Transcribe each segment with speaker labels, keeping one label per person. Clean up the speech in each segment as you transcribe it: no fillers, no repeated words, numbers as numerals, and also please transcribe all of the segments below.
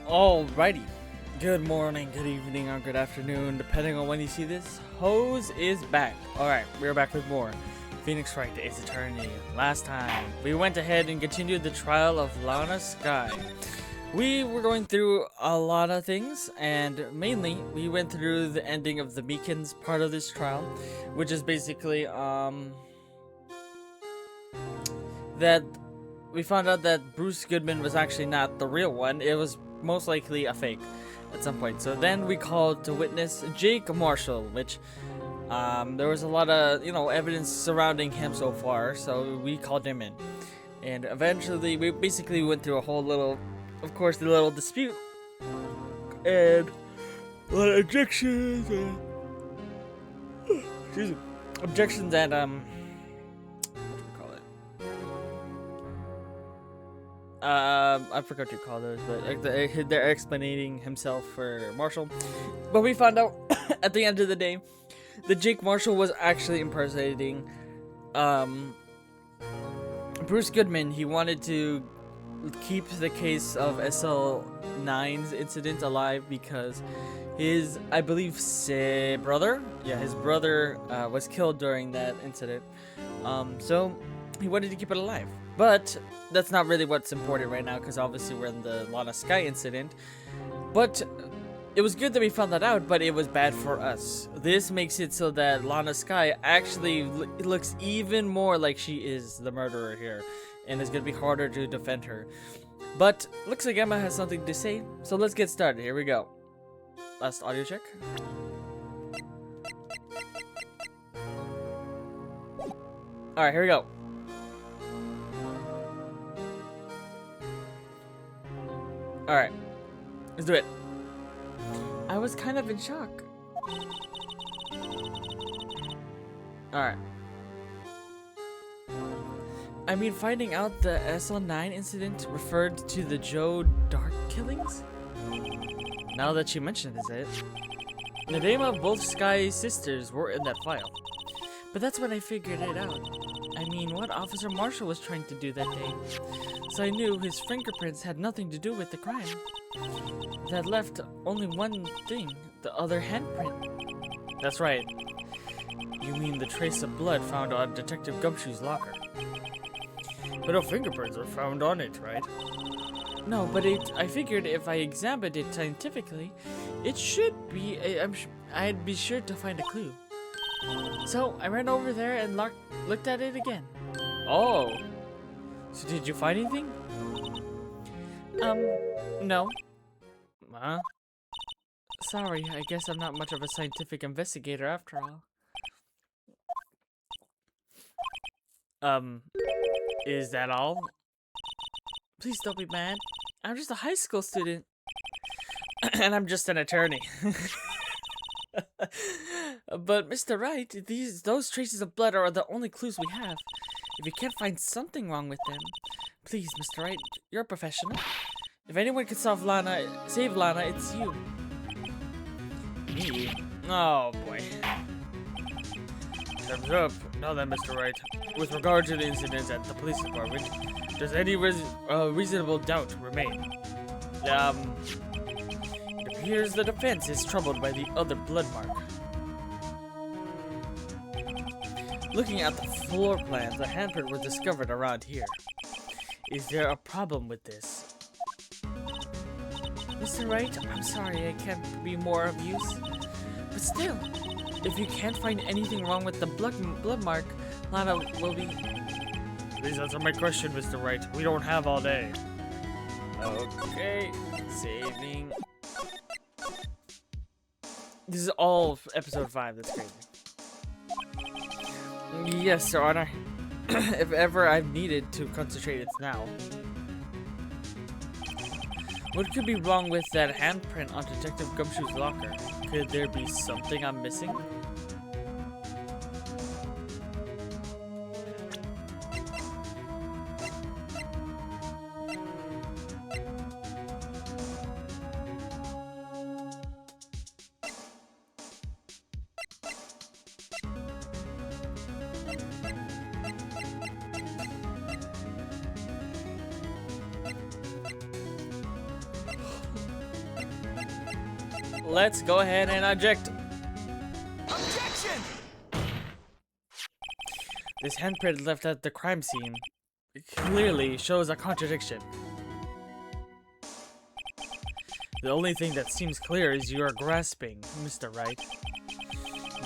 Speaker 1: Alrighty. Good morning, good evening, or good afternoon, depending on when you see this. Hose is back. Alright, we're back with more Phoenix Wright Ace Attorney. Last time, we went ahead and continued the trial of Lana Skye. We were going through a lot of things, and mainly, we went through the ending of the Meekins part of this trial, which is basically, that we found out that Bruce Goodman was actually not the real one. It was most likely a fake at some point. So then we called to witness Jake Marshall, which there was a lot of evidence surrounding him so far, so we called him in. And eventually we basically went through a whole little, of course, the little dispute and a lot of objections and excuse me, objections and I forgot to call those, but like they're explaining himself for Marshall. But we found out at the end of the day that Jake Marshall was actually impersonating Bruce Goodman. He wanted to keep the case of SL-9's incident alive because his, I believe, brother was killed during that incident. So he wanted to keep it alive. But that's not really what's important right now, because obviously we're in the Lana Skye incident. But it was good that we found that out, but it was bad for us. This makes it so that Lana Skye actually looks even more like she is the murderer here, and it's going to be harder to defend her. But looks like Emma has something to say, so let's get started. Here we go. Last audio check. Alright, here we go. Alright, let's do it. I was kind of in shock. Alright. I mean, finding out the SL-9 incident referred to the Joe Dark killings? Now that you mention it, the name of both Skye's sisters were in that file. But that's when I figured it out. I mean, what Officer Marshall was trying to do that day. So I knew his fingerprints had nothing to do with the crime. That left only one thing, the other handprint. That's right. You mean the trace of blood found on Detective Gumshoe's locker. But no fingerprints were found on it, right? No, but I figured if I examined it scientifically, it should be, I'd be sure to find a clue. So I ran over there and looked at it again. Oh. So did you find anything? No. Huh? Sorry, I guess I'm not much of a scientific investigator after all. Is that all? Please don't be mad. I'm just a high school student. And I'm just an attorney. But Mr. Wright, those traces of blood are the only clues we have. If you can't find something wrong with them, please, Mr. Wright, you're a professional. If anyone can save Lana, it's you. Me? Oh boy. Time's up. Now then, Mr. Wright, with regard to the incidents at the police department, does any reasonable doubt remain? It appears the defense is troubled by the other blood mark. Looking at the floor plans, a handprint was discovered around here. Is there a problem with this? Mr. Wright, I'm sorry I can't be more of use. But still, if you can't find anything wrong with the blood mark, Lana will be... Please answer my question, Mr. Wright. We don't have all day. Okay, saving. This is all episode 5, that's crazy. Yes, Your Honor. If ever I've needed to concentrate, it's now. What could be wrong with that handprint on Detective Gumshoe's locker? Could there be something I'm missing? let's go ahead and object.
Speaker 2: Objection!
Speaker 1: This handprint left at the crime scene clearly shows a contradiction. The only thing that seems clear is you are grasping, Mr. Wright.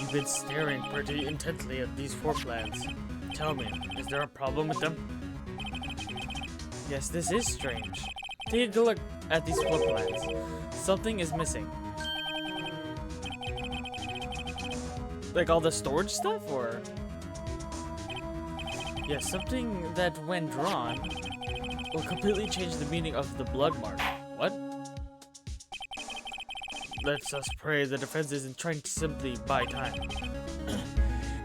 Speaker 1: You've been staring pretty intently at these floor plans. Tell me, is there a problem with them? Yes, this is strange. Take a look at these floor plans. Something is missing. Like all the storage stuff, or? Yes, something that when drawn will completely change the meaning of the blood mark. What? Let's us pray the defense isn't trying to simply buy time.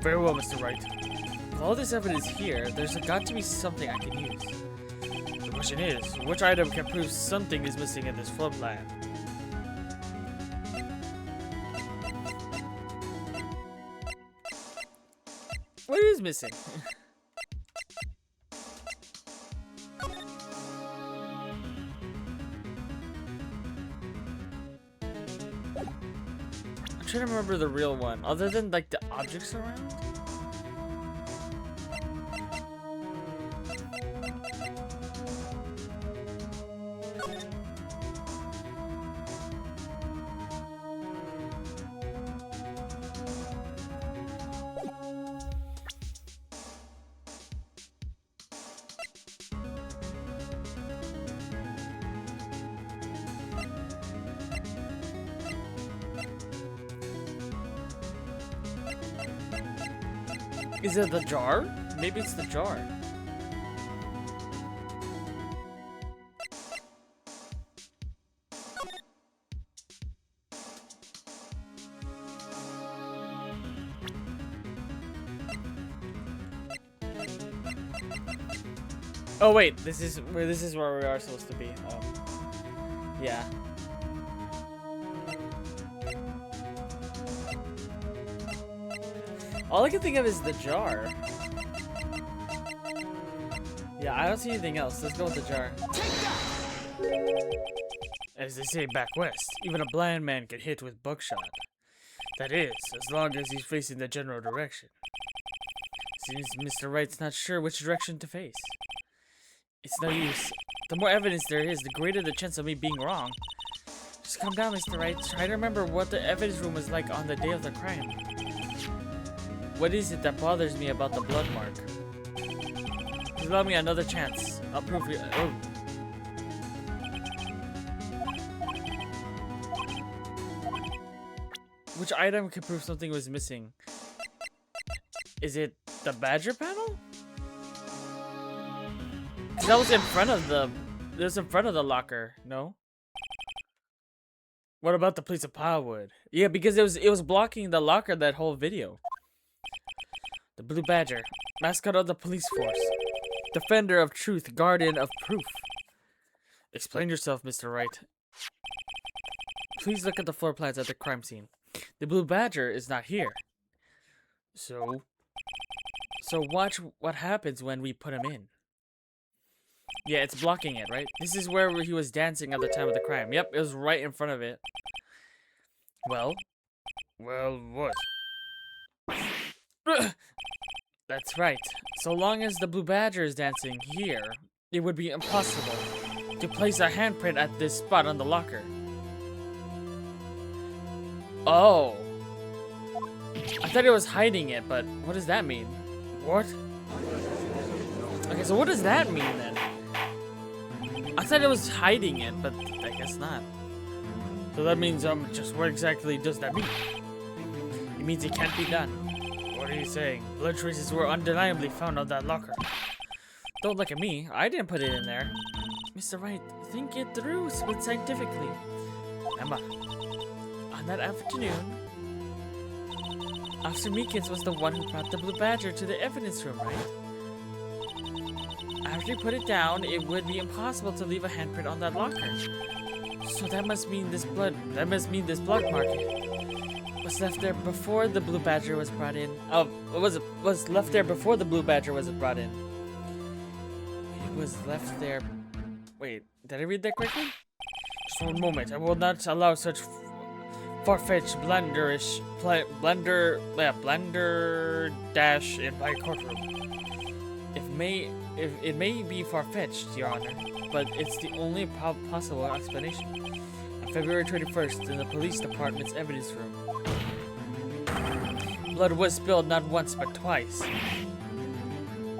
Speaker 1: Very well, Mr. Wright. With all this evidence here, there's got to be something I can use. The question is, which item can prove something is missing in this floor plan? What is missing? I'm trying to remember the real one, other than like the objects around. Is it the jar? Maybe it's the jar. Oh wait, this is where we are supposed to be. Yeah. All I can think of is the jar. Yeah, I don't see anything else. Let's go with the jar. As they say back west, even a blind man can hit with buckshot. That is, as long as he's facing the general direction. Seems Mr. Wright's not sure which direction to face. It's no use. The more evidence there is, the greater the chance of me being wrong. Just calm down, Mr. Wright. Try to remember what the evidence room was like on the day of the crime. What is it that bothers me about the blood mark? Please allow me another chance. I'll prove you. Oh. Which item could prove something was missing? Is it the badger panel? That was in front of the. It was in front of the locker. No. What about the piece of plywood? Yeah, because it was blocking the locker that whole video. The Blue Badger, mascot of the police force, defender of truth, guardian of proof. Explain yourself, Mr. Wright. Please look at the floor plans at the crime scene. The Blue Badger is not here. So watch what happens when we put him in. Yeah, it's blocking it, right? This is where he was dancing at the time of the crime. Yep, it was right in front of it. Well, what? That's right. So long as the Blue Badger is dancing here, it would be impossible to place a handprint at this spot on the locker. Oh. I thought it was hiding it, but what does that mean? What? Okay, so what does that mean then? I thought it was hiding it, but I guess not. So that means, just what exactly does that mean? It means it can't be done. What are you saying? Blood traces were undeniably found on that locker. Don't look at me. I didn't put it in there. Mr. Wright, think it through scientifically. Emma, on that afternoon, Officer Meekins was the one who brought the Blue Badger to the evidence room, right? After you put it down, it would be impossible to leave a handprint on that locker. So that must mean this blood mark was left there before the Blue Badger was brought in. Oh, was left there before the Blue Badger was brought in. It was left there. Wait, did I read that correctly? Just one moment. I will not allow such far-fetched, blender dash in my courtroom. It may be far-fetched, Your Honor, but it's the only possible explanation. On February 21st, in the police department's evidence room, blood was spilled not once but twice.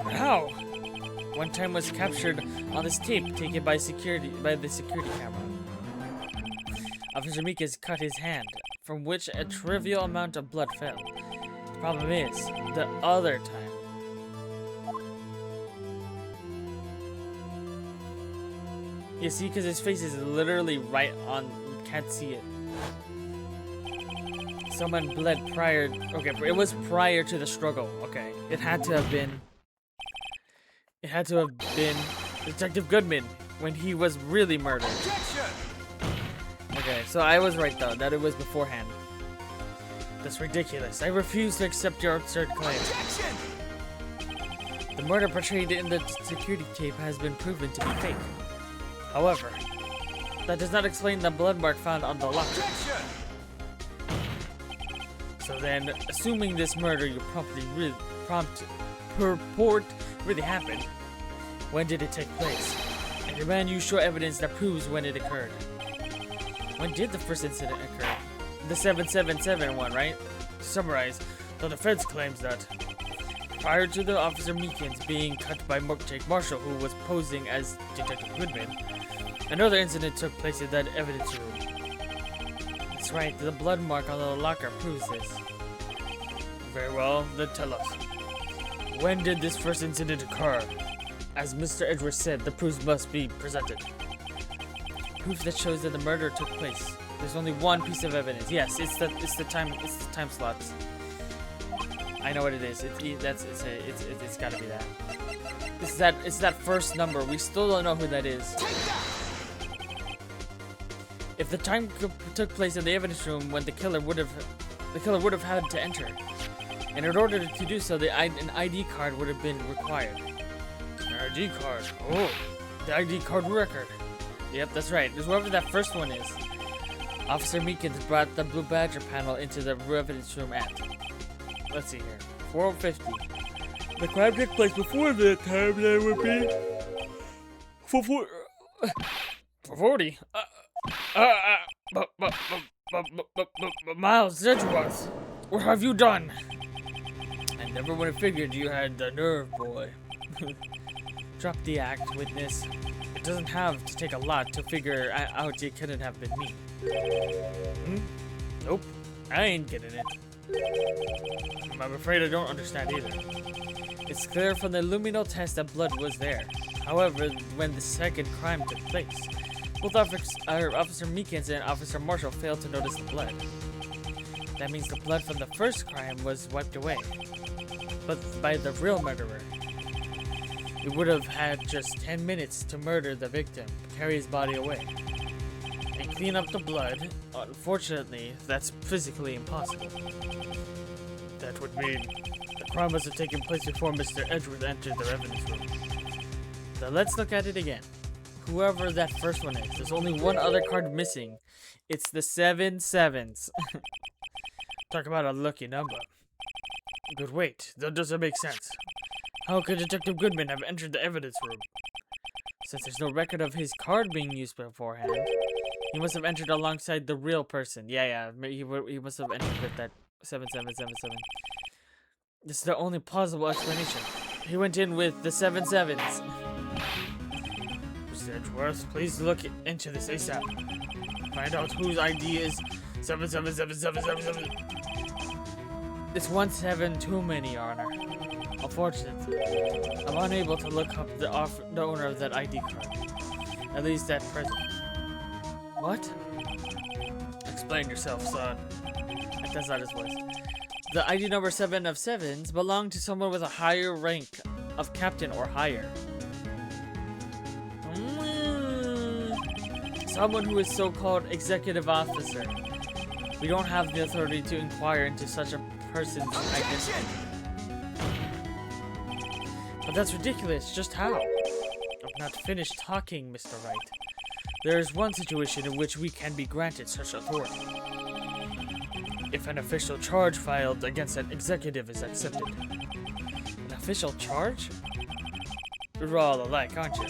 Speaker 1: How? One time was captured on this tape taken by the security camera. Officer Meekins cut his hand, from which a trivial amount of blood fell. The problem is, the other time. You see, because his face is literally right on, you can't see it. Someone bled prior, okay, it was prior to the struggle, okay. It had to have been Detective Goodman when he was really murdered. Okay, so I was right though, that it was beforehand. That's ridiculous. I refuse to accept your absurd claim. The murder portrayed in the security tape has been proven to be fake. However, that does not explain the blood mark found on the locker. So then, assuming this murder you purport really happened, when did it take place? I demand you show evidence that proves when it occurred. When did the first incident occur? The 777 one, right? To summarize, the defense claims that prior to the Officer Meekins being cut by Jake Marshall, who was posing as Detective Goodman, another incident took place in that evidence room. That's right, the blood mark on the locker proves this. Very well, then tell us. When did this first incident occur? As Mr. Edwards said, the proofs must be presented. Proof that shows that the murder took place. There's only one piece of evidence. Yes, it's the time slots. I know what it is. It's gotta be that. It's that first number. We still don't know who that is. If the time took place in the evidence room when the killer would have had to enter, and in order to do so, an ID card would have been required. An ID card. Oh, the ID card record. Yep, that's right. There's whoever that first one is. Officer Meekins brought the Blue Badger panel into the evidence room at, let's see here, 4:50. The crime took place before the time that would be 4:40. Miles Edgeworth, what have you done? I never would have figured you had the nerve, boy. Drop the act, witness. It doesn't have to take a lot to figure out it couldn't have been me. Nope, I ain't getting it. I'm afraid I don't understand either. It's clear from the luminol test that blood was there. However, when the second crime took place, both Officer Meekins and Officer Marshall failed to notice the blood. That means the blood from the first crime was wiped away, but by the real murderer. We would have had just 10 minutes to murder the victim, carry his body away, and clean up the blood. Unfortunately, that's physically impossible. That would mean the crime must have taken place before Mr. Edgeworth entered the evidence room. So let's look at it again. Whoever that first one is, there's only one other card missing. It's the 7 sevens. Talk about a lucky number. But wait, that doesn't make sense. How could Detective Goodman have entered the evidence room? Since there's no record of his card being used beforehand, he must have entered alongside the real person. Yeah, he must have entered with that 7777. This is the only plausible explanation. He went in with the 7 sevens. Mr. Edgeworth, please look into this ASAP. Find out whose ID is 77777. It's 17 too many, Your Honor. Unfortunately, I'm unable to look up the owner of that ID card. At least at present. What? Explain yourself, son. That's not his voice. The ID number 7 of 7s belonged to someone with a higher rank of captain or higher. Someone who is so-called executive officer. We don't have the authority to inquire into such a person's identity. But that's ridiculous. Just how? I've not finished talking, Mr. Wright. There is one situation in which we can be granted such authority. if an official charge filed against an executive is accepted. An official charge? You're all alike, aren't you?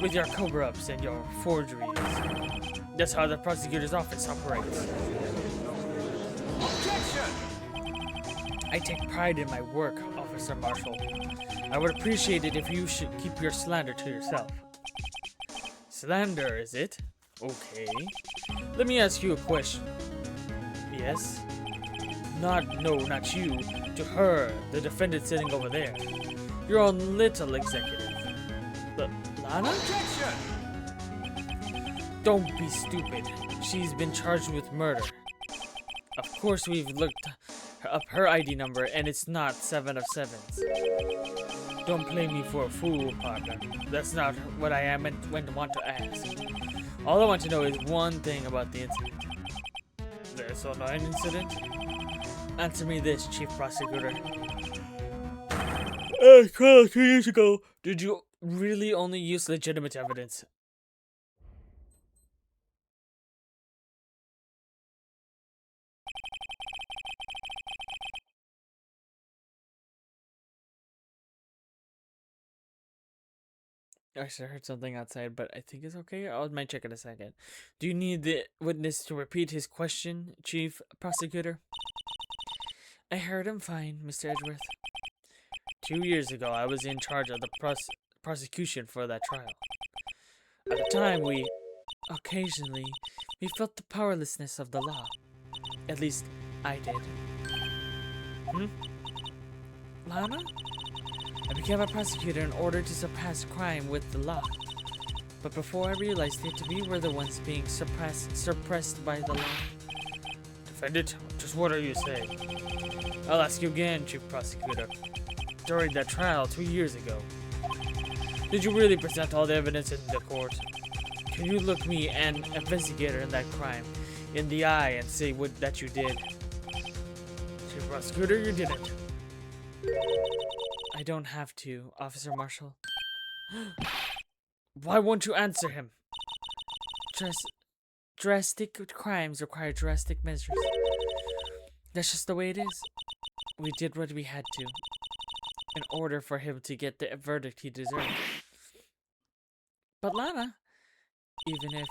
Speaker 1: With your cover-ups and your forgeries. That's how the prosecutor's office operates.
Speaker 2: Objection!
Speaker 1: I take pride in my work, Officer Marshall. I would appreciate it if you should keep your slander to yourself. Slander, is it? Okay. Let me ask you a question. Yes? No, not you. To her, the defendant sitting over there. Your own little executive. Lana?
Speaker 2: Objection!
Speaker 1: Don't be stupid. She's been charged with murder. Of course we've looked up her ID number and it's not 7 of 7s. Don't play me for a fool, partner. That's not what I am and want to ask. All I want to know is one thing about the incident. The SL-9 incident? Answer me this, Chief Prosecutor. Trial 2 years ago, did you really only use legitimate evidence? Actually, I heard something outside, but I think it's okay. I might check in a second. Do you need the witness to repeat his question, Chief Prosecutor? I heard him fine, Mr. Edgeworth. 2 years ago, I was in charge of the prosecution for that trial. At the time, occasionally, we felt the powerlessness of the law. At least, I did. Lana? I became a prosecutor in order to surpass crime with the law. But before I realized it, we were the ones being suppressed by the law. Defendant, just what are you saying? I'll ask you again, Chief Prosecutor. During that trial 2 years ago, did you really present all the evidence in the court? Can you look me, an investigator in that crime, in the eye and say that you did? Chief Prosecutor, you didn't. I don't have to, Officer Marshall. Why won't you answer him? Drastic crimes require drastic measures. That's just the way it is. We did what we had to, in order for him to get the verdict he deserved. But Lana, even if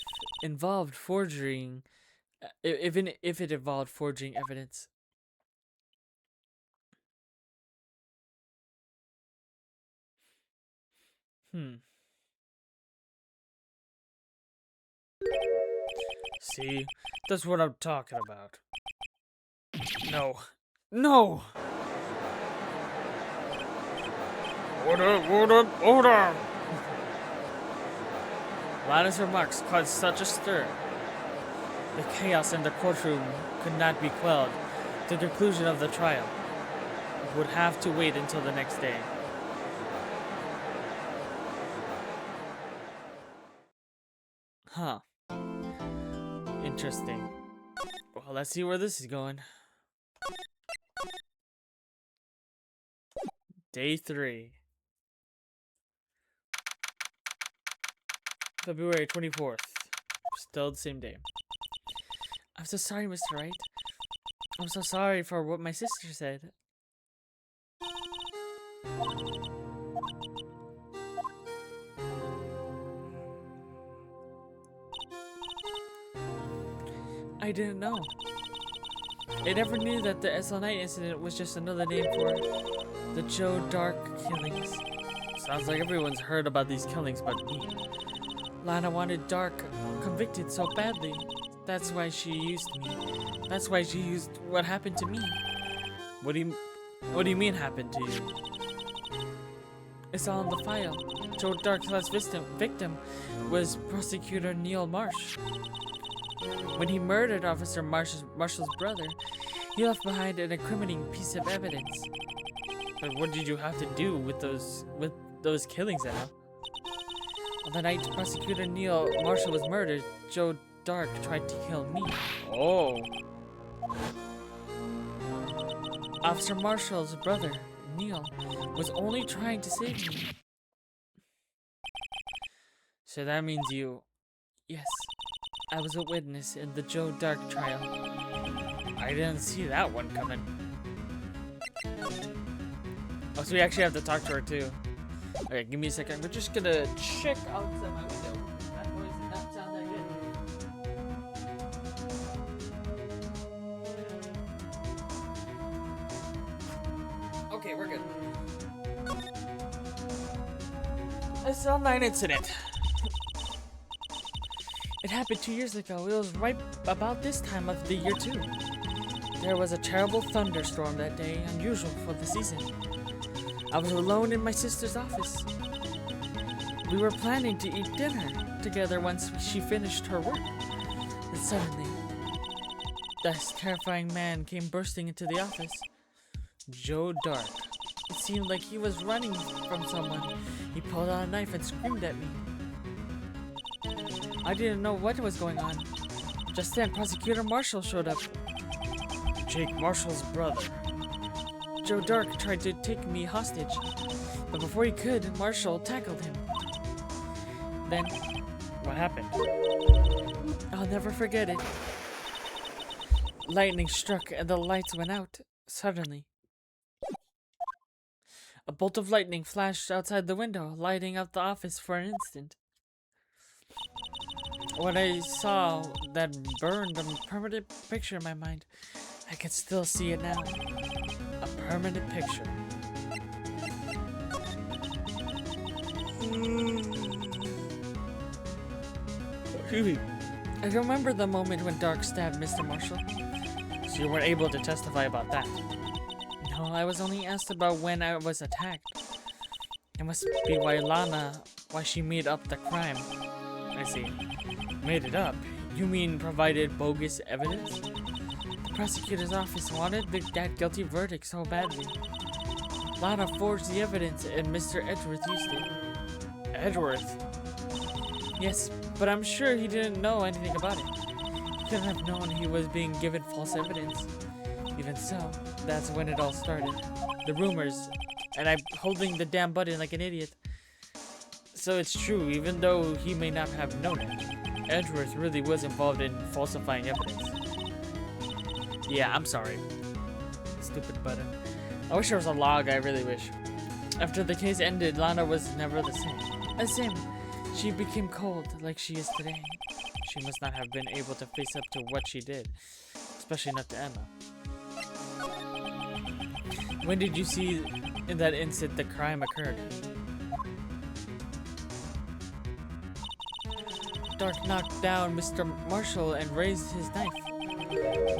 Speaker 1: it involved forging evidence. See, that's what I'm talking about. No. No! Order! Lana's remarks caused such a stir. The chaos in the courtroom could not be quelled. The conclusion of the trial would have to wait until the next day. Huh. Interesting. Well, let's see where this is going. Day 3. February 24th. Still the same day. I'm so sorry, Mr. Wright. I'm so sorry for what my sister said. I didn't know. I never knew that the SL-9 incident was just another name for the Joe Dark killings. Sounds like everyone's heard about these killings but me. Lana wanted Dark convicted so badly. That's why she used me. That's why she used what happened to me. What do you mean happened to you? It's all in the file. Joe Dark's last victim was Prosecutor Neil Marsh. When he murdered Officer Marshall's brother, he left behind an incriminating piece of evidence. But what did you have to do with those killings, Al? On the night Prosecutor Neil Marshall was murdered, Joe Dark tried to kill me. Oh. Officer Marshall's brother, Neil, was only trying to save me. So that means you... Yes. I was a witness in the Joe Dark trial. I didn't see that one coming. Oh, so we actually have to talk to her too. Okay, give me a second. We're just gonna check outside my window. That noise did not sound that good. Okay, we're good. SL-9 incident. It happened 2 years ago. It was right about this time of the year too. There was a terrible thunderstorm that day, unusual for the season. I was alone in my sister's office. We were planning to eat dinner together once she finished her work. And suddenly, this terrifying man came bursting into the office. Joe Dark. It seemed like he was running from someone. He pulled out a knife and screamed at me. I didn't know what was going on. Just then, Prosecutor Marshall showed up. Jake Marshall's brother. Joe Dark tried to take me hostage, but before he could, Marshall tackled him. Then, what happened? I'll never forget it. Lightning struck and the lights went out, suddenly. A bolt of lightning flashed outside the window, lighting up the office for an instant. When I saw that burned a permanent picture in my mind. I can still see it now. A permanent picture. I remember the moment when Dark stabbed Mr. Marshall. So you weren't able to testify about that? No, I was only asked about when I was attacked. It must be why she made up the crime. I see. Made it up? You mean provided bogus evidence? The prosecutor's office wanted that guilty verdict so badly. Lana forged the evidence and Mr. Edgeworth used it. Edgeworth? Yes, but I'm sure he didn't know anything about it. He couldn't have known he was being given false evidence. Even so, that's when it all started. The rumors, and I'm holding the damn button like an idiot. So it's true, even though he may not have known it. Edgeworth really was involved in falsifying evidence. Yeah, I'm sorry. Stupid button. I wish there was a log, I really wish. After the case ended, Lana was never the same. She became cold, like she is today. She must not have been able to face up to what she did. Especially not to Emma. When did you see in that instant the crime occurred? Dark knocked down Mr. Marshall and raised his knife.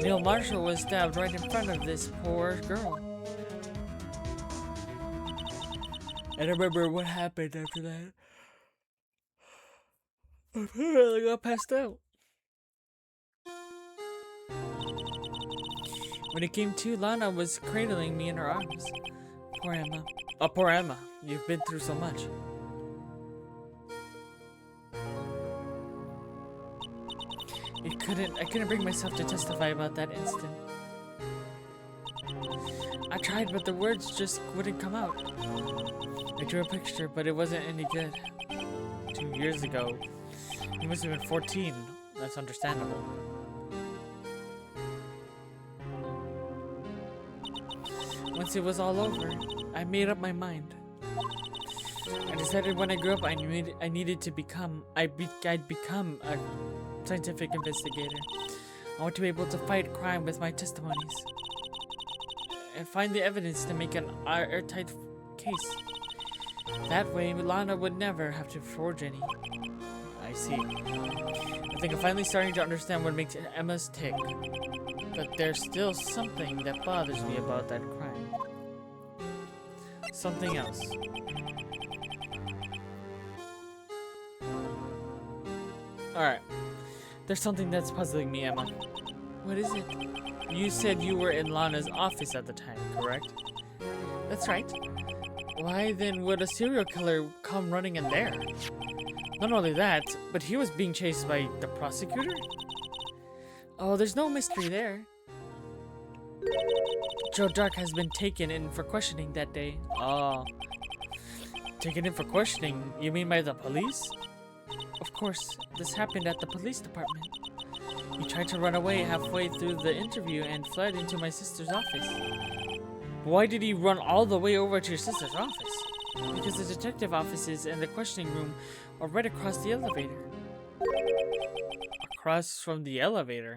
Speaker 1: Neil Marshall was stabbed right in front of this poor girl. I don't remember what happened after that. I got passed out. When it came to, Lana was cradling me in her arms. Poor Emma. Oh, poor Emma. You've been through so much. I couldn't bring myself to testify about that instant. I tried, but the words just wouldn't come out. I drew a picture, but it wasn't any good. 2 years ago. You must have been 14. That's understandable. Once it was all over, I made up my mind. I decided when I grew up I'd become a scientific investigator. I want to be able to fight crime with my testimonies and find the evidence to make an airtight case. That way, Lana would never have to forge any. I see. I think I'm finally starting to understand what makes Emma's tick. But there's still something that bothers me about that crime. Something else. Alright. There's something that's puzzling me, Emma. What is it? You said you were in Lana's office at the time, correct? That's right. Why then would a serial killer come running in there? Not only that, but he was being chased by the prosecutor? Oh, there's no mystery there. Joe Dark has been taken in for questioning that day. Oh. Taken in for questioning? You mean by the police? Of course, this happened at the police department. He tried to run away halfway through the interview and fled into my sister's office. Why did he run all the way over to your sister's office? Because the detective offices and the questioning room are right across the elevator. Across from the elevator?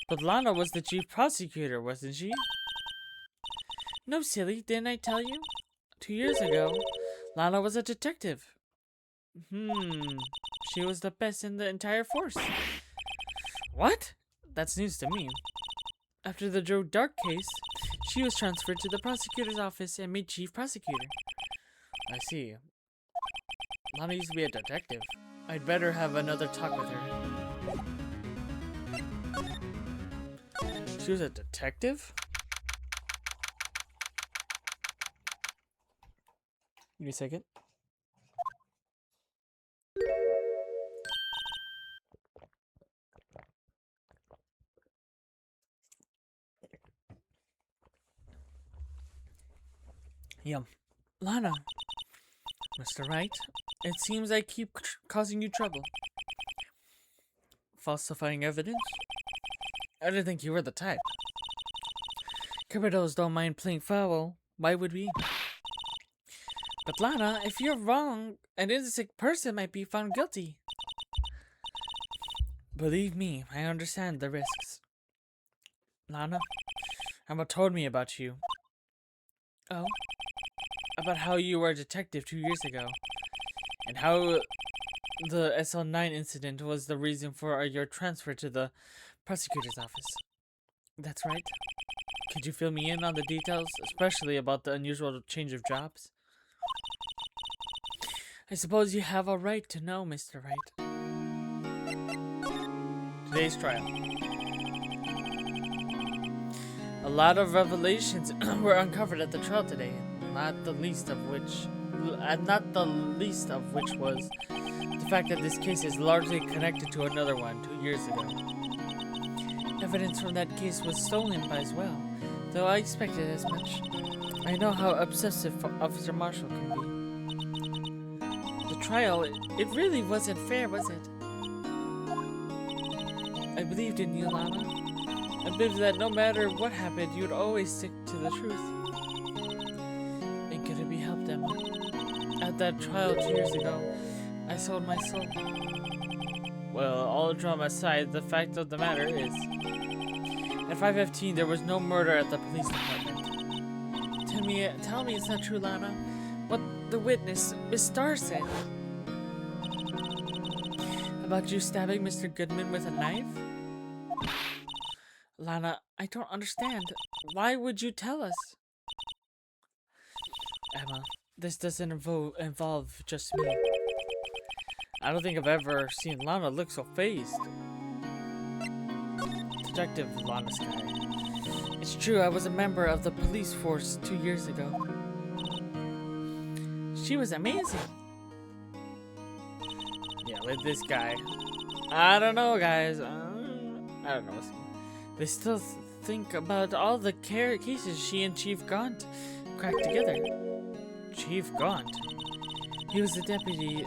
Speaker 1: But Lana was the chief prosecutor, wasn't she? No, silly, didn't I tell you? 2 years ago, Lana was a detective. She was the best in the entire force. What? That's news to me. After the Joe Dark case, she was transferred to the prosecutor's office and made chief prosecutor. I see. Lana used to be a detective. I'd better have another talk with her. She was a detective? Give me a second. Yum. Lana. Mr. Wright, it seems I keep causing you trouble. Falsifying evidence? I didn't think you were the type. Criminals don't mind playing foul. Why would we? But Lana, if you're wrong, an innocent person might be found guilty. Believe me, I understand the risks. Lana, Emma told me about you. Oh? About how you were a detective 2 years ago. And how the SL-9 incident was the reason for your transfer to the prosecutor's office. That's right. Could you fill me in on the details, especially about the unusual change of jobs? I suppose you have a right to know, Mr. Wright. Today's trial. A lot of revelations were uncovered at the trial today, not the least of which was the fact that this case is largely connected to another one 2 years ago. Evidence from that case was stolen as well, though I expected as much. I know how obsessive Officer Marshall can be. The trial, it really wasn't fair, was it? I believed in you, Lana. I believed that no matter what happened, you'd always stick to the truth. And could it be helped, Emma? At that trial 2 years ago, I sold my soul. Well, all drama aside, the fact of the matter is, at 5:15 there was no murder at the police department. Tell me it's not true, Lana. What the witness, Miss Starr, said. About you stabbing Mr. Goodman with a knife? Lana, I don't understand. Why would you tell us? Emma, this doesn't involve just me. I don't think I've ever seen Lana look so phased. Detective Lana Skye. It's true, I was a member of the police force 2 years ago. She was amazing. Yeah, with this guy. I don't know, guys. I don't know. They still think about all the cases she and Chief Gaunt cracked together. Chief Gaunt? He was the deputy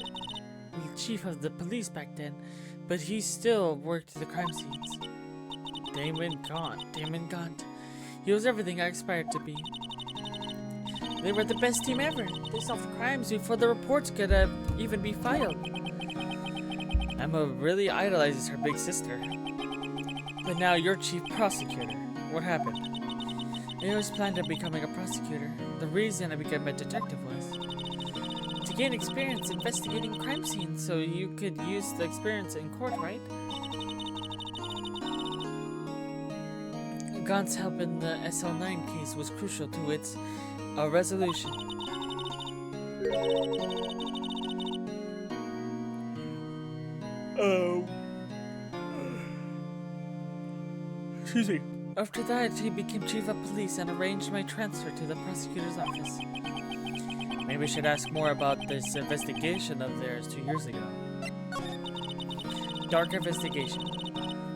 Speaker 1: chief of the police back then, but he still worked the crime scenes. Damon Gaunt. He was everything I aspired to be. They were the best team ever. They solved crimes before the reports could even be filed. Emma really idolizes her big sister. But now you're chief prosecutor. What happened? I always planned on becoming a prosecutor. The reason I became a detective was to gain experience investigating crime scenes so you could use the experience in court, right? Gaunt's help in the SL-9 case was crucial to its resolution. Excuse me. After that, he became chief of police and arranged my transfer to the prosecutor's office. Maybe we should ask more about this investigation of theirs 2 years ago. Dark investigation.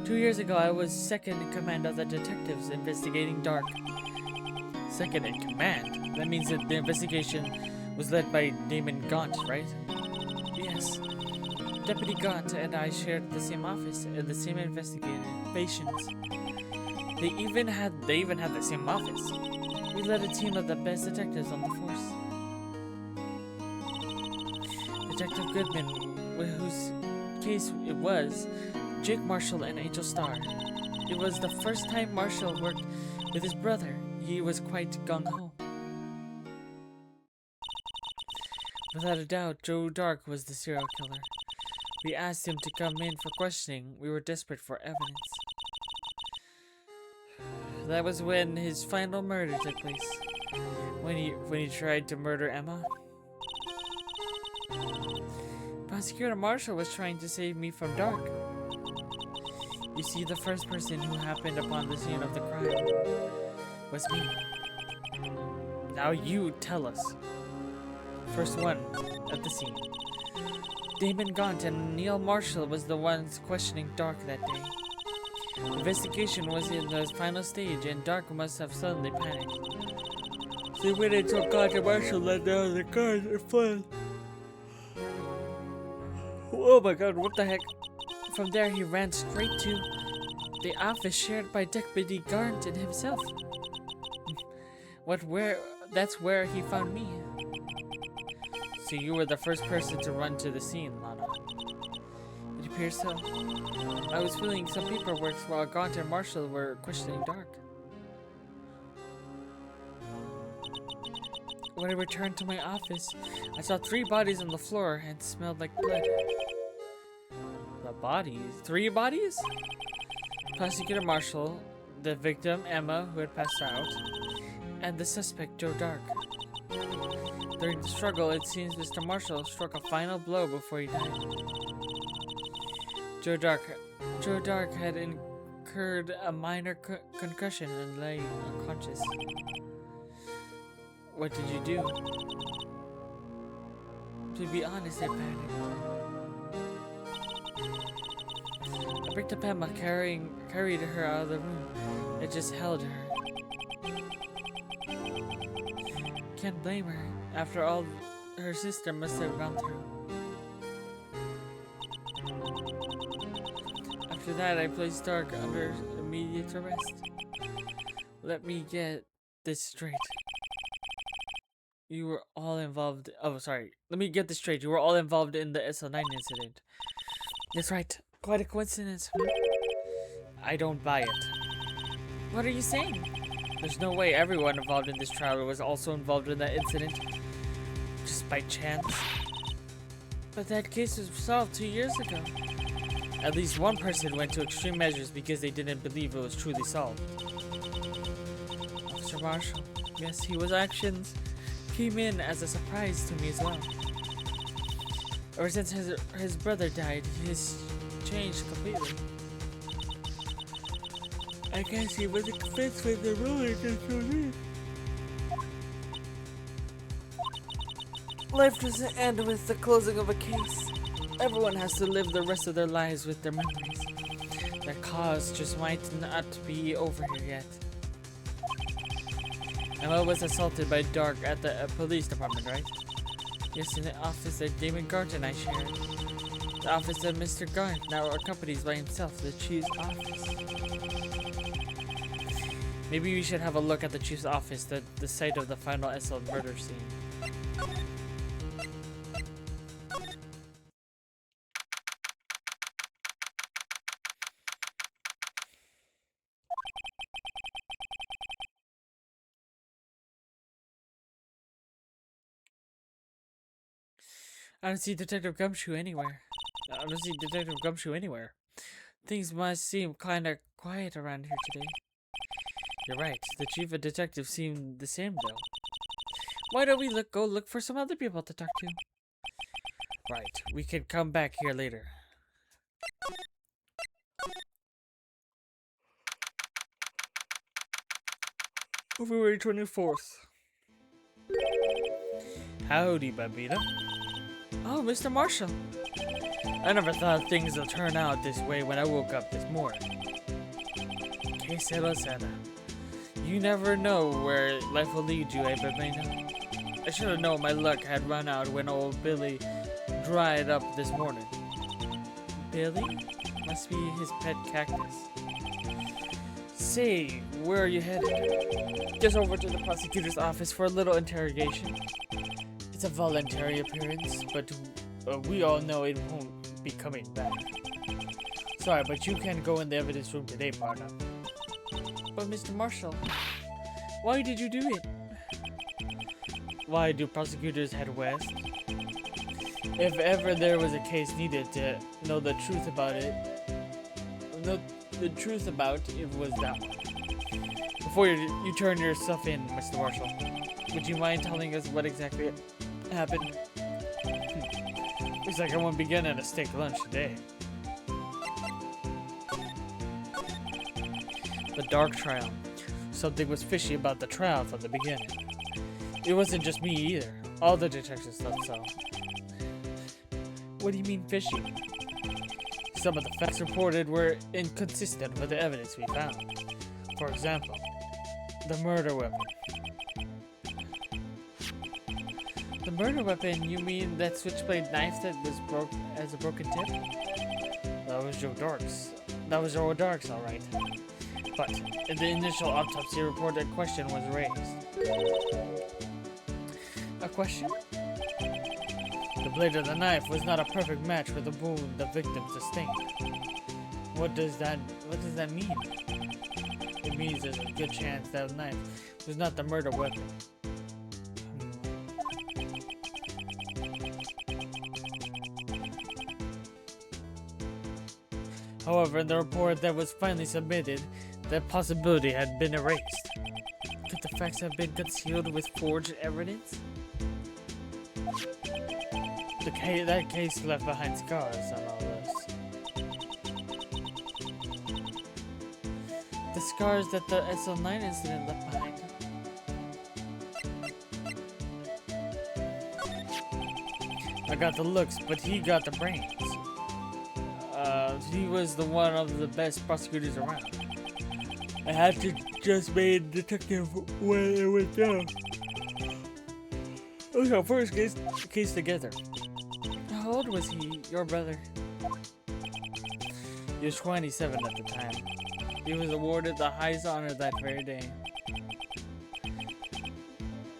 Speaker 1: 2 years ago, I was second in command of the detectives investigating Dark. Second in command? That means that the investigation was led by Damon Gaunt, right? Yes. Deputy Gaunt and I shared the same office and the same investigations. They even had the same office. We led a team of the best detectives on the force. Detective Goodman, whose case it was, Jake Marshall and Angel Starr. It was the first time Marshall worked with his brother. He was quite gung-ho. Without a doubt, Joe Dark was the serial killer. We asked him to come in for questioning. We were desperate for evidence. That was when his final murder took place. When he tried to murder Emma. Prosecutor Marshall was trying to save me from Dark. You see, the first person who happened upon the scene of the crime was me. Now you tell us. First one at the scene. Damon Gaunt and Neil Marshall was the ones questioning Dark that day. Investigation was in the final stage and Dark must have suddenly panicked. They waited until Gaunt and Marshall let down the guard and fled. Oh my god, what the heck? From there he ran straight to the office shared by Deputy Gaunt and himself. That's where he found me. So you were the first person to run to the scene, Lana. It appears so. I was filling some paperwork while Gaunt and Marshall were questioning Dark. When I returned to my office, I saw 3 bodies on the floor and smelled like blood. The bodies? 3 bodies? Prosecutor Marshall, the victim Emma, who had passed out, and the suspect Joe Dark. During the struggle, it seems Mr. Marshall struck a final blow before he died. Joe Dark had incurred a minor concussion and lay unconscious. What did you do? To be honest, I panicked. I picked up Emma, carried her out of the room. I just held her. Can't blame her, after all her sister must have gone through. After that, I placed Dark under immediate arrest. Let me get this straight. You were all involved. Oh, sorry. Let me get this straight. You were all involved in the SL-9 incident. That's right. Quite a coincidence. I don't buy it. What are you saying? There's no way everyone involved in this trial was also involved in that incident. Just by chance. But that case was solved 2 years ago. At least one person went to extreme measures because they didn't believe it was truly solved. Officer Marshall. Yes, his actions came in as a surprise to me as well. Ever since his brother died, he's changed completely. I guess he wasn't convinced with the ruler control me. Life doesn't end with the closing of a case. Everyone has to live the rest of their lives with their memories. Their cause just might not be over here yet. Emma was assaulted by Dark at the police department, right? Yes, in the office that Damon Gaunt and I shared. The office of Mr. Gaunt now accompanies by himself the chief's office. Maybe we should have a look at the chief's office, the site of the final SL murder scene. I don't see Detective Gumshoe anywhere. Things must seem kinda quiet around here today. You're right. The chief of detectives seemed the same though. Why don't we go look for some other people to talk to? Right. We can come back here later. February 24th. Howdy, Babita. Oh, Mr. Marshall. I never thought things would turn out this way when I woke up this morning. Que se lo será. You never know where life will lead you, eh, Babita? I should have known my luck had run out when old Billy dried up this morning. Billy? Must be his pet cactus. Say, where are you headed? Just over to the prosecutor's office for a little interrogation. It's a voluntary appearance, but we all know it won't be coming back. Sorry, but you can't go in the evidence room today, partner. But Mr. Marshall, why did you do it? Why do prosecutors head west? If ever there was a case needed to know the truth about it, was that one. Before you turn yourself in, Mr. Marshall, would you mind telling us what exactly happened? Looks like I won't be getting a steak lunch today. The dark trial. Something was fishy about the trial from the beginning. It wasn't just me either. All the detectives thought so. What do you mean fishy? Some of the facts reported were inconsistent with the evidence we found. For example, the murder weapon. The murder weapon? You mean that switchblade knife that was as a broken tip? That was Joe Dark's. That was Joe Dark's, all right. But in the initial autopsy report, a question was raised. A question? The blade of the knife was not a perfect match for the wound the victim sustained. What does that mean? It means there's a good chance that knife was not the murder weapon. However, in the report that was finally submitted, that possibility had been erased. Could the facts have been concealed with forged evidence? That case left behind scars on all this. The scars that the SL-9 incident left behind. I got the looks, but he got the brains. He was the one of the best prosecutors around. I had to just made detective when it went down. It was our first case together. How old was he, your brother? He was 27 at the time. He was awarded the highest honor that very day.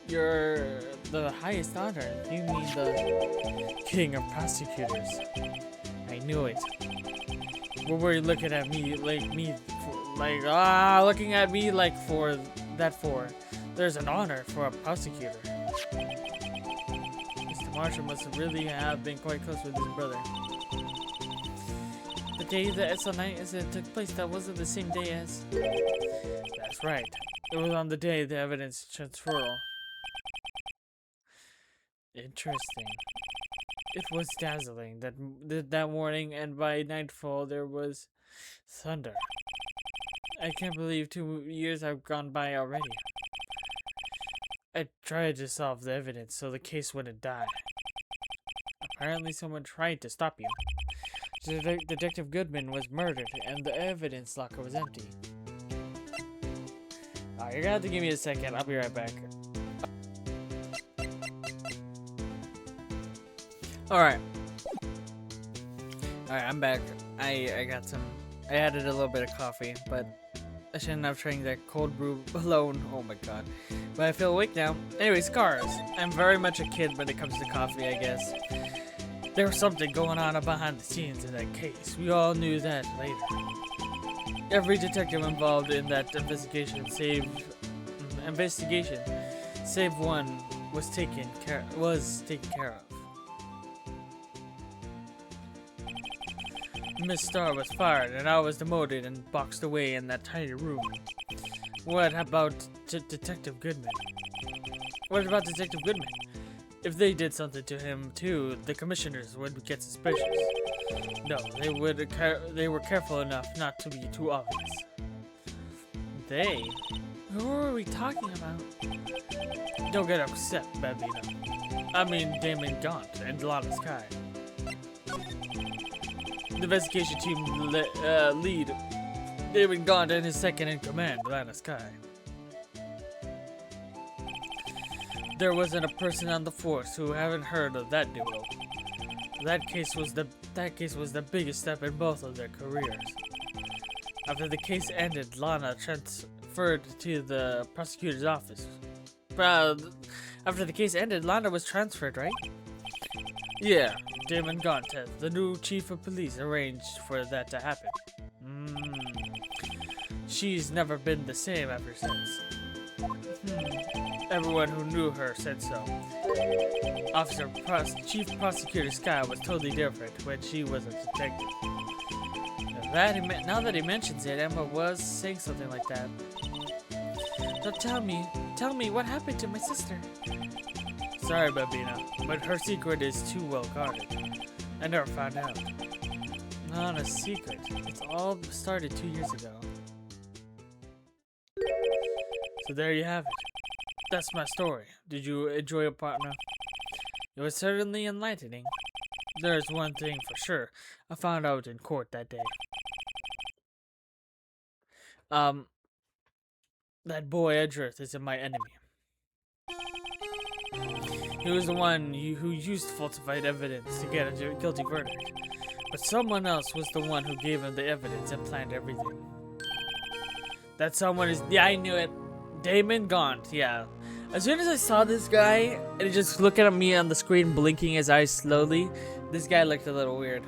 Speaker 1: The highest honor? You mean the king of prosecutors? I knew it. But were you looking at me there's an honor for a prosecutor. Mr. Marshall must really have been quite close with his brother. The day the SL-9 incident took place, that wasn't the same day as... That's right. It was on the day the evidence transferal. Interesting. It was dazzling that morning, and by nightfall there was thunder. I can't believe 2 years have gone by already. I tried to solve the evidence so the case wouldn't die. Apparently someone tried to stop you. Detective Goodman was murdered and the evidence locker was empty. Alright, you're gonna have to give me a second. I'll be right back. Alright, I'm back. I got some... I added a little bit of coffee, but I shouldn't have drank that cold brew alone. Oh my god. But I feel awake now. Anyway, scars. I'm very much a kid when it comes to coffee, I guess. There was something going on behind the scenes in that case. We all knew that later. Every detective involved in that investigation, save one, was taken care of. Miss Starr was fired, and I was demoted and boxed away in that tiny room. What about Detective Goodman? What about Detective Goodman? If they did something to him too, the commissioners would get suspicious. No, they were careful enough not to be too obvious. They? Who are we talking about? Don't get upset, Babino. I mean Damon Gaunt and Lana Skye. The investigation team lead, Damon Gaunt, and his second in command, Lana Skye. There wasn't a person on the force who haven't heard of that duo. That case was That case was the biggest step in both of their careers. After the case ended, Lana transferred to the prosecutor's office. After the case ended, Lana was transferred, right? Yeah, Damon Gontet, the new chief of police, arranged for that to happen. She's never been the same ever since. Everyone who knew her said so. Chief Prosecutor Skye was totally different when she was a detective. Now that he mentions it, Emma was saying something like that. So tell me what happened to my sister? Sorry, Babina, but her secret is too well guarded. I never found out. Not a secret. It's all started 2 years ago. So there you have it. That's my story. Did you enjoy it, partner? It was certainly enlightening. There's one thing for sure. I found out in court that day. That boy Edgeworth isn't my enemy. He was the one who used falsified evidence to get a guilty verdict. But someone else was the one who gave him the evidence and planned everything. That someone is... Yeah, I knew it. Damon Gaunt, yeah. As soon as I saw this guy, and he just looking at me on the screen, blinking his eyes slowly, this guy looked a little weird.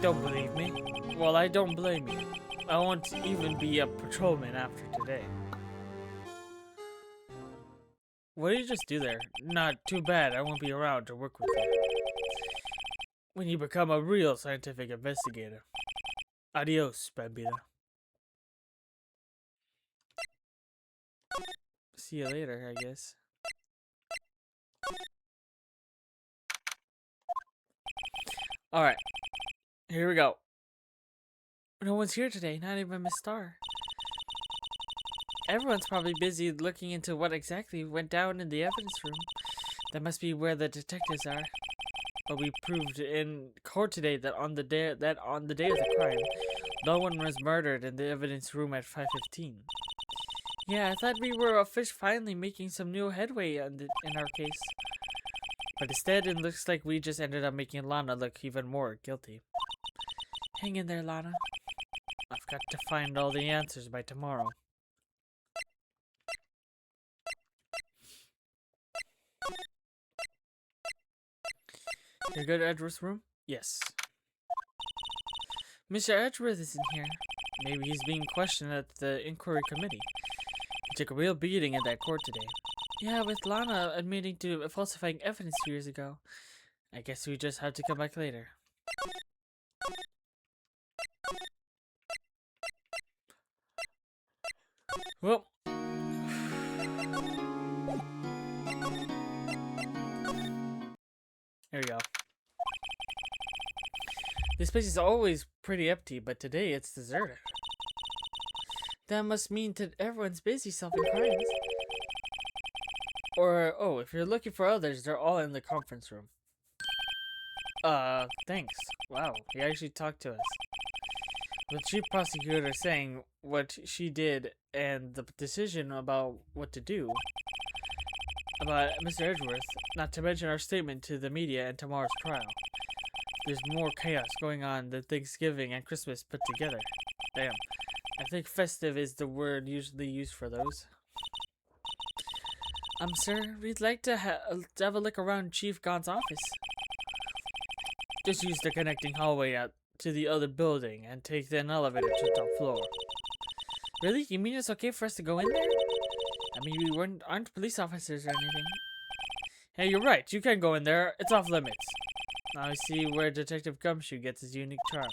Speaker 1: Don't believe me? Well, I don't blame you. I won't even be a patrolman after today. What did you just do there? Not too bad, I won't be around to work with you. When you become a real scientific investigator. Adios, Bambina. See you later, I guess. Alright. Here we go. No one's here today, not even Miss Star. Everyone's probably busy looking into what exactly went down in the evidence room. That must be where the detectives are. But we proved in court today that on the day of the crime, no one was murdered in the evidence room at 5:15. Yeah, I thought we were finally making some new headway in our case. But instead, it looks like we just ended up making Lana look even more guilty. Hang in there, Lana. I've got to find all the answers by tomorrow. You go to Edgeworth's room? Yes. Mr. Edgeworth isn't here. Maybe he's being questioned at the inquiry committee. He took a real beating in that court today. Yeah, with Lana admitting to falsifying evidence 2 years ago. I guess we just have to come back later. Well. There we go. This place is always pretty empty, but today it's deserted. That must mean that everyone's busy solving crimes. Or, oh, if you're looking for others, they're all in the conference room. Thanks. Wow, he actually talked to us. The chief prosecutor saying what she did and the decision about what to do about Mr. Edgeworth, not to mention our statement to the media and tomorrow's trial. There's more chaos going on than Thanksgiving and Christmas put together. Damn. I think festive is the word usually used for those. Sir, we'd like to have a look around Chief Gaunt's office. Just use the connecting hallway out to the other building and take an elevator to the top floor. Really? You mean it's okay for us to go in there? I mean, we aren't police officers or anything. Hey, you're right. You can go in there. It's off limits. Now I see where Detective Gumshoe gets his unique charm.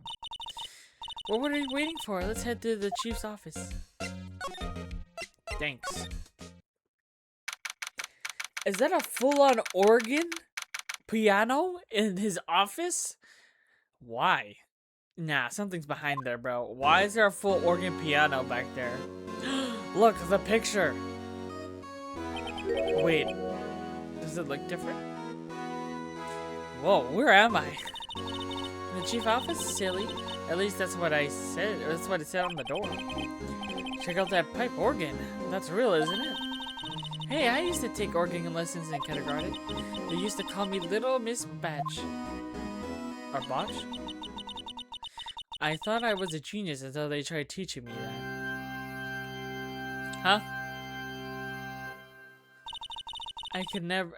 Speaker 1: Well, what are you waiting for? Let's head to the chief's office. Thanks. Is that a full-on organ? Piano? In his office? Why? Nah, something's behind there, bro. Why is there a full organ piano back there? Look, the picture. Wait. Does it look different? Whoa, where am I? In the chief office? Silly. At least that's what I said. That's what it said on the door. Check out that pipe organ. That's real, isn't it? Hey, I used to take organ lessons in kindergarten. They used to call me Little Miss Batch. Or botch? I thought I was a genius until they tried teaching me that. Huh?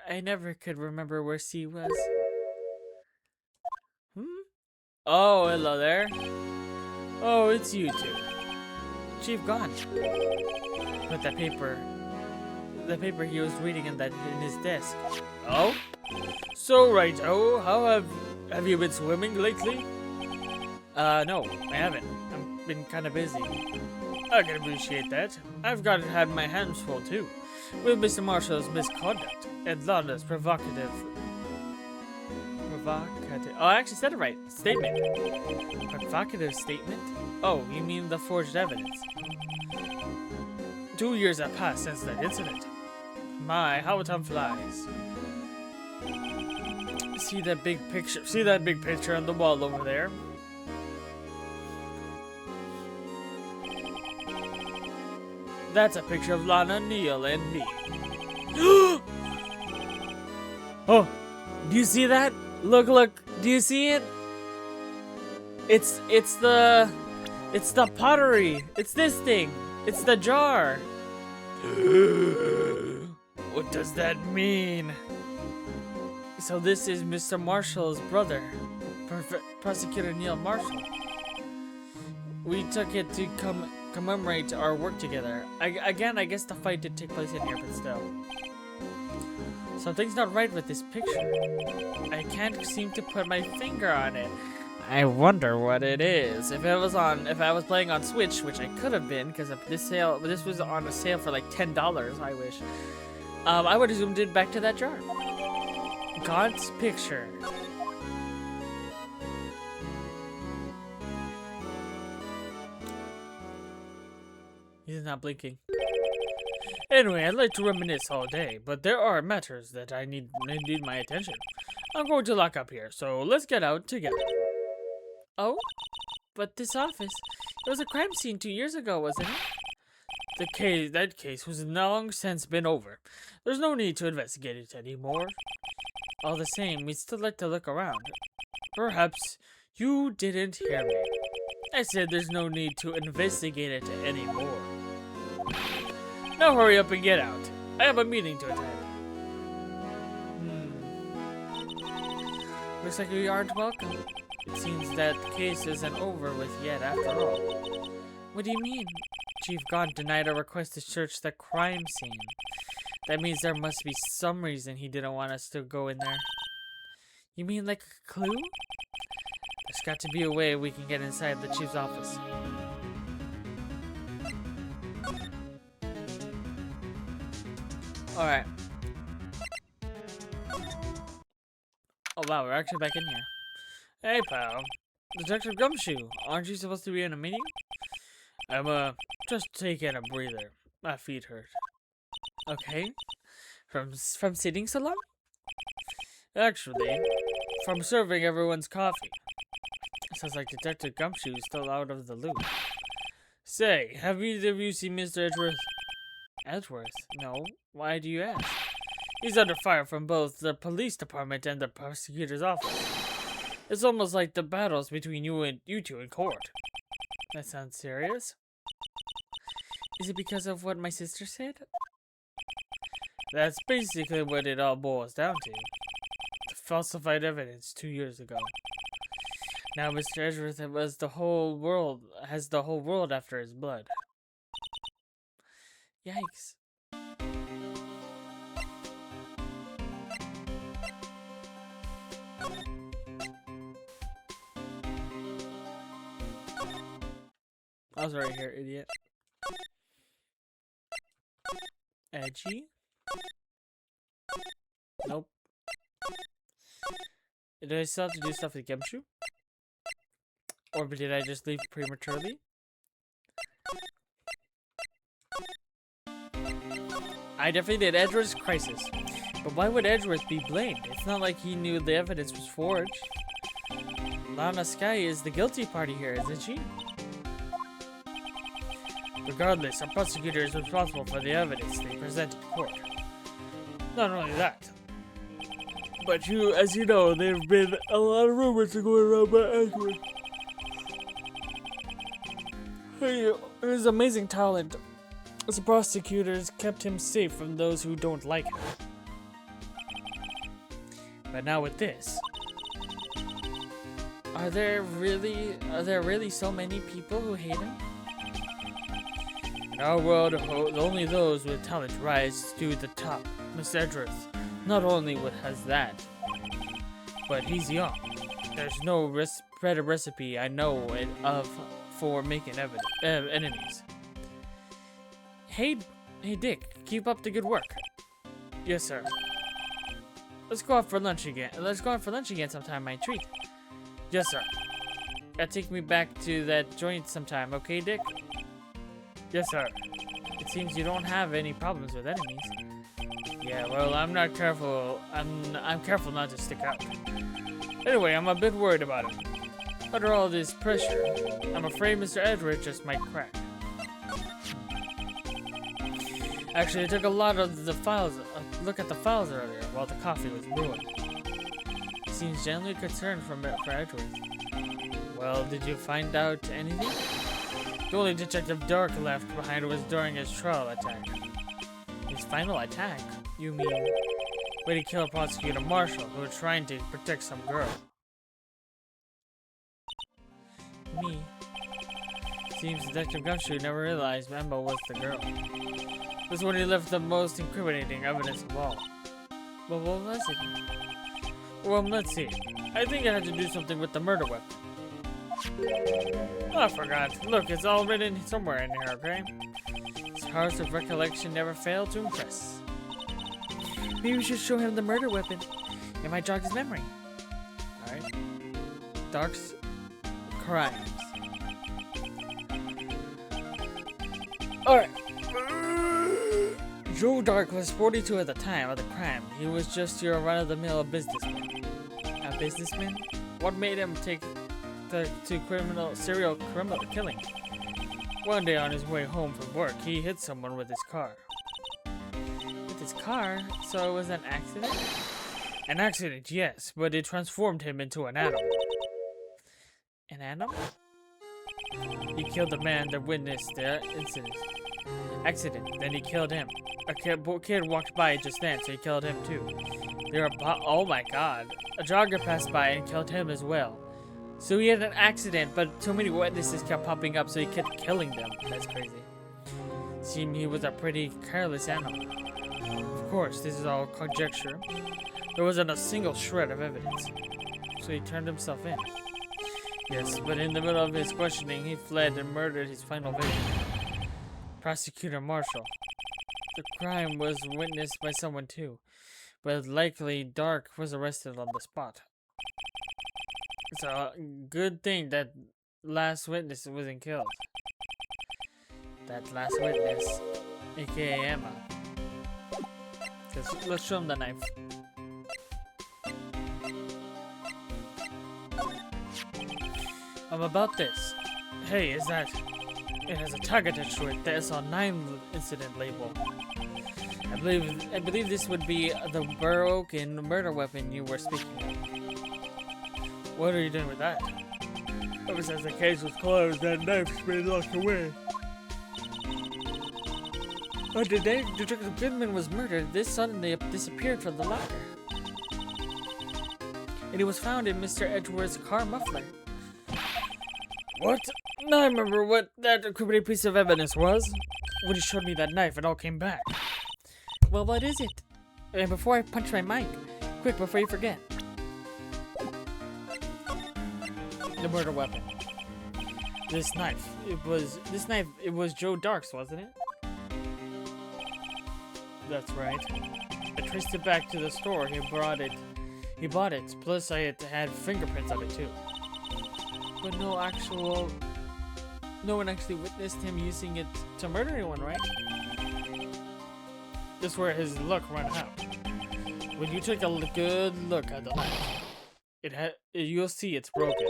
Speaker 1: I never could remember where C was. Oh, hello there. Oh, it's you two. Chief gone. Put the paper he was reading in his desk. Oh? So, Wright, how have you been swimming lately? No, I haven't. I've been kind of busy. I can appreciate that. I've had my hands full too, with Mr. Marshall's misconduct and Lana's provocative. Oh, I actually said it right. Statement. Provocative statement? Oh, you mean the forged evidence? 2 years have passed since that incident. My, how time flies. See that big picture? See that big picture on the wall over there? That's a picture of Lana, Neil, and me. Oh, do you see that? Look, do you see it? It's the pottery. It's this thing. It's the jar. What does that mean? So this is Mr. Marshall's brother, Prosecutor Neil Marshall. We took it to commemorate our work together. Again, I guess the fight did take place in here, but still. Something's not right with this picture. I can't seem to put my finger on it. I wonder what it is. If I was playing on Switch, which I could have been, because this was on a sale for like $10. I wish. I would have zoomed in back to that jar. God's picture. He's not blinking. Anyway, I'd like to reminisce all day, but there are matters that I need my attention. I'm going to lock up here, so let's get out together. Oh? But this office, it was a crime scene 2 years ago, wasn't it? That case was long since been over. There's no need to investigate it anymore. All the same, we'd still like to look around. Perhaps you didn't hear me. I said there's no need to investigate it anymore. Now hurry up and get out. I have a meeting to attend. Looks like we aren't welcome. It seems that the case isn't over with yet after all. What do you mean? Chief God denied our request to search the crime scene. That means there must be some reason he didn't want us to go in there. You mean like a clue? There's got to be a way we can get inside the chief's office. Alright. Oh wow, we're actually back in here. Hey pal. Detective Gumshoe, aren't you supposed to be in a meeting? I'm just taking a breather. My feet hurt. Okay. From sitting so long? Actually, from serving everyone's coffee. Sounds like Detective Gumshoe is still out of the loop. Say, have either of you seen Mr. Edgeworth? Edgeworth? No. Why do you ask? He's under fire from both the police department and the prosecutor's office. It's almost like the battles between you two in court. That sounds serious. Is it because of what my sister said? That's basically what it all boils down to. The falsified evidence 2 years ago. Now Mr. Edgeworth has the whole world after his blood. Yikes. I was right here, idiot. Edgy? Nope. Did I still have to do stuff with Gumshoe? Or did I just leave prematurely? I definitely did Edgeworth's crisis. But why would Edgeworth be blamed? It's not like he knew the evidence was forged. Lana Skye is the guilty party here, isn't she? Regardless, our prosecutor is responsible for the evidence they present in court. Not only that, But as you know, there have been a lot of rumors going around about Edward. His amazing talent as a prosecutor has kept him safe from those who don't like him. But now with this, are there really so many people who hate him? In our world, only those with talent rise to the top. Miss Edgeworth not only has that, but he's young. There's no better recipe I know of for making enemies. Hey Dick, keep up the good work. Yes, sir. Let's go out for lunch again. Sometime, my treat. Yes, sir. Gotta take me back to that joint sometime, okay, Dick? Yes, sir. It seems you don't have any problems with enemies. Yeah, well, I'm not careful. I'm careful not to stick out. Anyway, I'm a bit worried about him. Under all this pressure, I'm afraid Mr. Edward just might crack. Actually, I took a look at the files earlier while the coffee was brewing. Seems genuinely concerned for Edward. Well, did you find out anything? The only Detective Dark left behind was during his trial attack. His final attack? You mean when he killed Prosecutor Marshall, who was trying to protect some girl? Me. Seems Detective Gumshoe never realized Emma was the girl. This is when he left the most incriminating evidence of all. Well, what was it? Well, let's see. I think I had to do something with the murder weapon. Oh, I forgot. Look, it's all written somewhere in here, okay? His powers of recollection never fail to impress. Maybe we should show him the murder weapon. It might jog his memory. Alright. Dark's crimes. Alright. Joe Dark was 42 at the time of the crime. He was just your run-of-the-mill businessman. A businessman? What made him take to serial criminal killing? One day on his way home from work, he hit someone with his car. With his car? So it was an accident? An accident, yes, but it transformed him into an animal. An animal? He killed the man that witnessed the accident, then he killed him. A kid walked by just then, so he killed him too. Oh my god. A jogger passed by and killed him as well. So he had an accident, but too many witnesses kept popping up, so he kept killing them. That's crazy. Seemed he was a pretty careless animal. Of course, this is all conjecture. There wasn't a single shred of evidence. So he turned himself in. Yes, but in the middle of his questioning, he fled and murdered his final victim, Prosecutor Marshall. The crime was witnessed by someone too, but likely Dark was arrested on the spot. It's a good thing that last witness wasn't killed. That last witness, aka Emma. Let's show him the knife. About this. Hey, is that? It has a tag attached to it, the SL-9 incident label. I believe this would be the broken murder weapon you were speaking of. What are you doing with that? Ever since the case was closed, that knife's been locked away. But the day Detective Goodman was murdered, this suddenly disappeared from the locker. And it was found in Mr. Edgeworth's car muffler. What? Now I remember what that incriminating piece of evidence was. When he showed me that knife, it all came back. Well, what is it? And before I punch my mic, quick, before you forget. The murder weapon. This knife. It was Joe Dark's, wasn't it? That's right. I traced it back to the store. He bought it. Plus, I had fingerprints on it too. But no one actually witnessed him using it to murder anyone, right? This is where his luck ran out. When you take a good look at the knife, you'll see it's broken.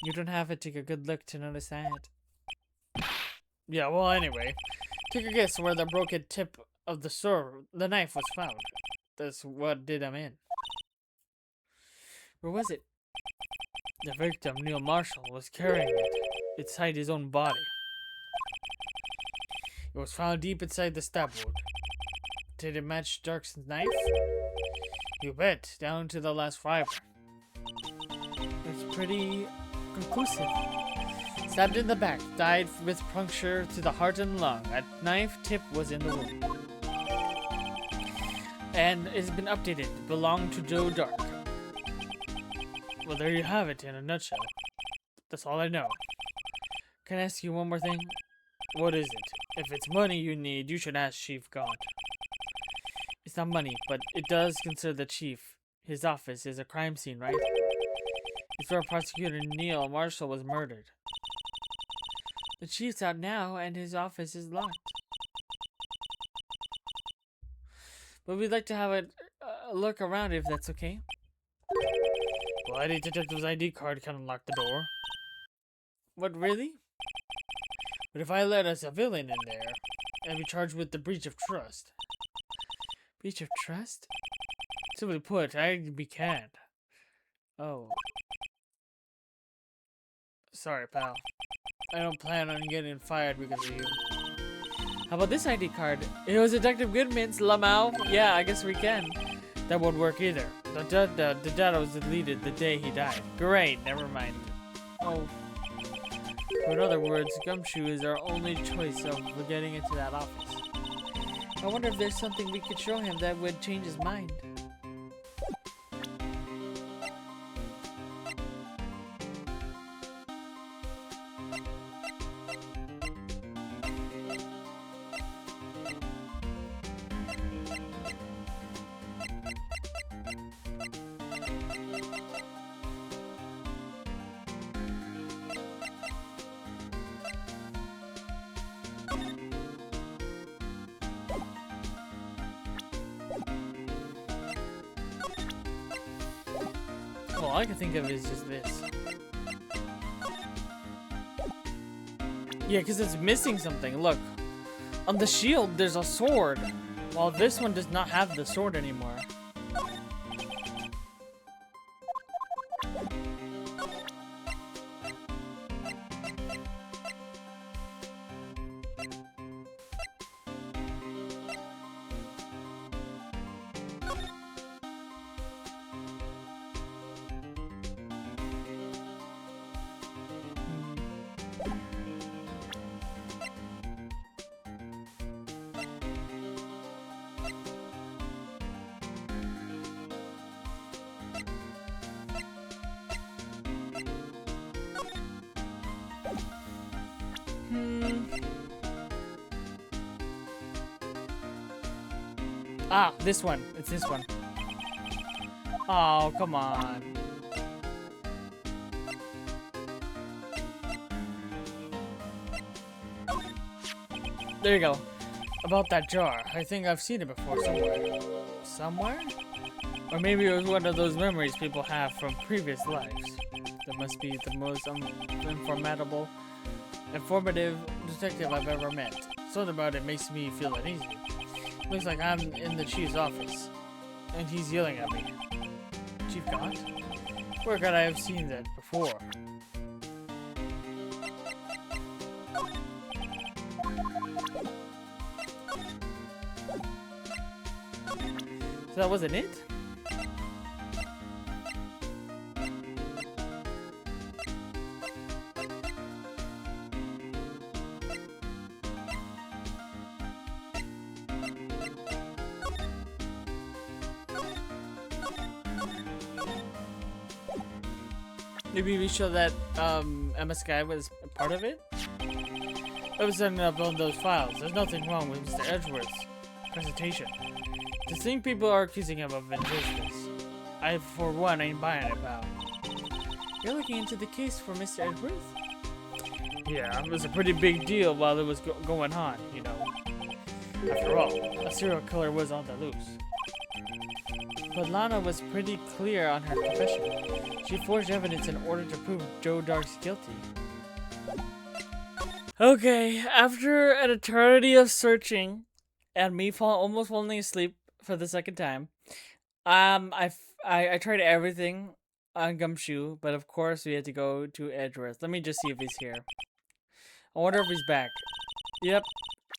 Speaker 1: You don't have to take a good look to notice that. Yeah, well, anyway, take a guess where the broken tip of the knife was found. That's what did him in. Where was it? The victim, Neil Marshall, was carrying it inside his own body. It was found deep inside the stab wound. Did it match Dark's knife? You bet, down to the last fiber. It's pretty conclusive. Stabbed in the back, died with puncture to the heart and lung. A knife tip was in the wound. And it's been updated. It belonged to Joe Dark. Well, there you have it in a nutshell. That's all I know. Can I ask you one more thing? What is it? If it's money you need, you should ask Chief God. It's not money, but it does consider the chief. His office is a crime scene, right? It's where Prosecutor Neil Marshall was murdered. The chief's out now, and his office is locked. But we'd like to have a look around if that's okay. Well, any detective's ID card can unlock the door. What, really? But if I let a civilian in there, I'd be charged with the breach of trust. Breach of trust? Simply put, I'd be canned. Oh. Sorry, pal. I don't plan on getting fired because of you. How about this ID card? It was Detective Goodman's, Lamau. Yeah, I guess we can. That won't work either. The data was deleted the day he died. Great, never mind. Oh. In other words, Gumshoe is our only choice of getting into that office. I wonder if there's something we could show him that would change his mind. All I can think of is just this. Yeah, because it's missing something. Look, on the shield, there's a sword, while this one does not have the sword anymore. Ah, this one. It's this one. Oh, come on. There you go. About that jar. I think I've seen it before somewhere. Somewhere? Or maybe it was one of those memories people have from previous lives. That must be the most informative detective I've ever met. Something about it makes me feel uneasy. Looks like I'm in the chief's office, and he's yelling at me. Chief God? Where could I have seen that before? So that wasn't it? Maybe we show that Emma Skye was a part of it? I was setting up on those files. There's nothing wrong with Mr. Edgeworth's presentation. To think people are accusing him of injustice, I, for one, ain't buying it, pal. You're looking into the case for Mr. Edgeworth? Yeah, it was a pretty big deal while it was going on, you know. After all, a serial killer was on the loose. But Lana was pretty clear on her confession. She forged evidence in order to prove Joe Dark's guilty. Okay, after an eternity of searching and me almost falling asleep for the second time, I tried everything on Gumshoe, but of course we had to go to Edgeworth. Let me just see if he's here. I wonder if he's back. Yep,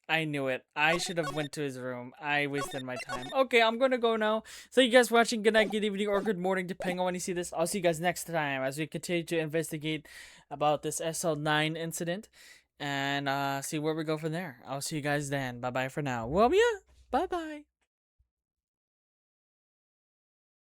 Speaker 1: I knew it. I should have went to his room. I wasted my time. Okay, I'm gonna go now. Thank you guys for watching. Good night, good evening, or good morning, depending on when you see this. I'll see you guys next time as we continue to investigate about this SL-9 incident and see where we go from there. I'll see you guys then. Bye bye for now. Well, yeah. Bye bye.